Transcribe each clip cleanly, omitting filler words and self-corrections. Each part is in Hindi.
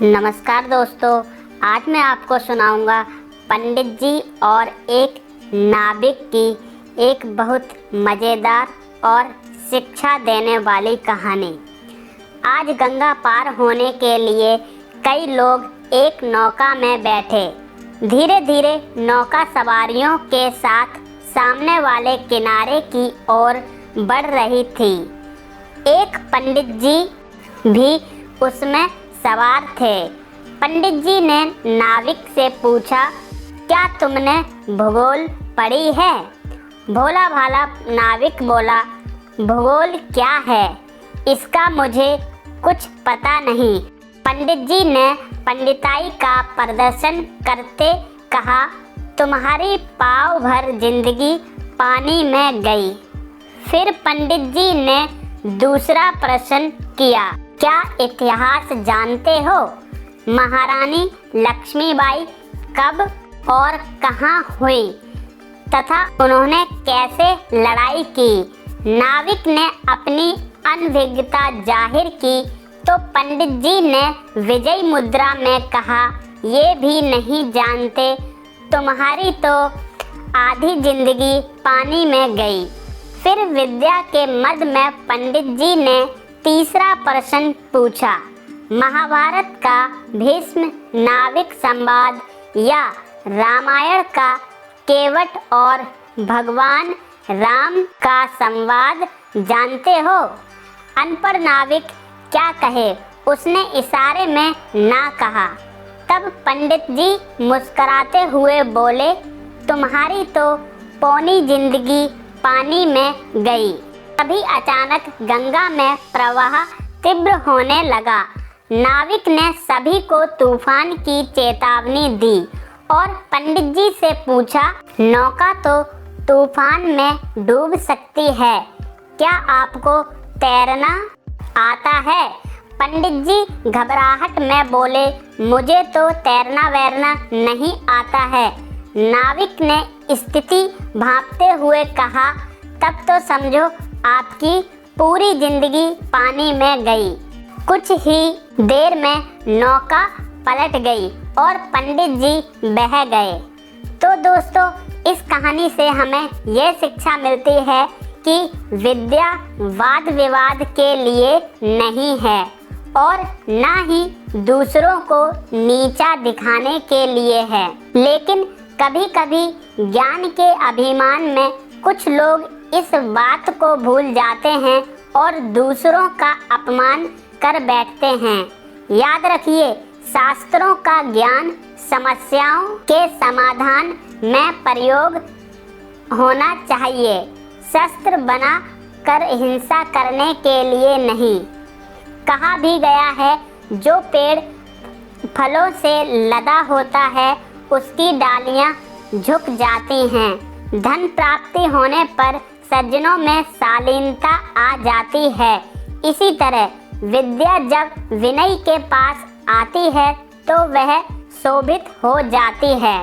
नमस्कार दोस्तों, आज मैं आपको सुनाऊंगा पंडित जी और एक नाविक की एक बहुत मज़ेदार और शिक्षा देने वाली कहानी। आज गंगा पार होने के लिए कई लोग एक नौका में बैठे धीरे धीरे नौका सवारियों के साथ सामने वाले किनारे की ओर बढ़ रही थी। एक पंडित जी भी उसमें सवार थे। पंडित जी ने नाविक से पूछा, क्या तुमने भूगोल पढ़ी है? भोला भाला नाविक बोला, भूगोल क्या है, इसका मुझे कुछ पता नहीं। पंडित जी ने पंडिताई का प्रदर्शन करते कहा, तुम्हारी पाव भर जिंदगी पानी में गई। फिर पंडित जी ने दूसरा प्रश्न किया, क्या इतिहास जानते हो? महारानी लक्ष्मीबाई कब और कहाँ हुई तथा उन्होंने कैसे लड़ाई की? नाविक ने अपनी अनभिज्ञता जाहिर की तो पंडित जी ने विजय मुद्रा में कहा, ये भी नहीं जानते, तुम्हारी तो आधी जिंदगी पानी में गई। फिर विद्या के मद में पंडित जी ने तीसरा प्रश्न पूछा, महाभारत का भीष्म नाविक संवाद या रामायण का केवट और भगवान राम का संवाद जानते हो? अनपढ़ नाविक क्या कहे, उसने इशारे में ना कहा। तब पंडित जी मुस्कुराते हुए बोले, तुम्हारी तो पौनी जिंदगी पानी में गई। तभी अचानक गंगा में प्रवाह तीव्र होने लगा। नाविक ने सभी को तूफान की चेतावनी दी और पंडित जी से पूछा, नौका तो तूफान में डूब सकती है, क्या आपको तैरना आता है? पंडित जी घबराहट में बोले, मुझे तो तैरना वैरना नहीं आता है। नाविक ने स्थिति भांपते हुए कहा, तब तो समझो आपकी पूरी जिंदगी पानी में गई। कुछ ही देर में नौका पलट गई और पंडित जी बह गए। तो दोस्तों, इस कहानी से हमें यह शिक्षा मिलती है कि विद्या वाद विवाद के लिए नहीं है और ना ही दूसरों को नीचा दिखाने के लिए है। लेकिन कभी कभी ज्ञान के अभिमान में कुछ लोग इस बात को भूल जाते हैं और दूसरों का अपमान कर बैठते हैं। याद रखिए, शास्त्रों का ज्ञान समस्याओं के समाधान में प्रयोग होना चाहिए, शस्त्र बना कर हिंसा करने के लिए नहीं। कहा भी गया है, जो पेड़ फलों से लदा होता है उसकी डालियां झुक जाती हैं। धन प्राप्ति होने पर सज्जनों में शालीनता आ जाती है। इसी तरह विद्या जब विनय के पास आती है तो वह शोभित हो जाती है।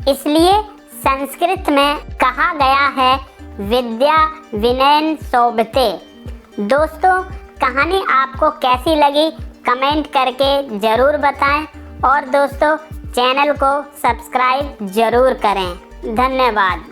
इसलिए संस्कृत में कहा गया है, विद्या विनयन शोभते। दोस्तों, कहानी आपको कैसी लगी कमेंट करके ज़रूर बताएं और दोस्तों, चैनल को सब्सक्राइब ज़रूर करें। धन्यवाद।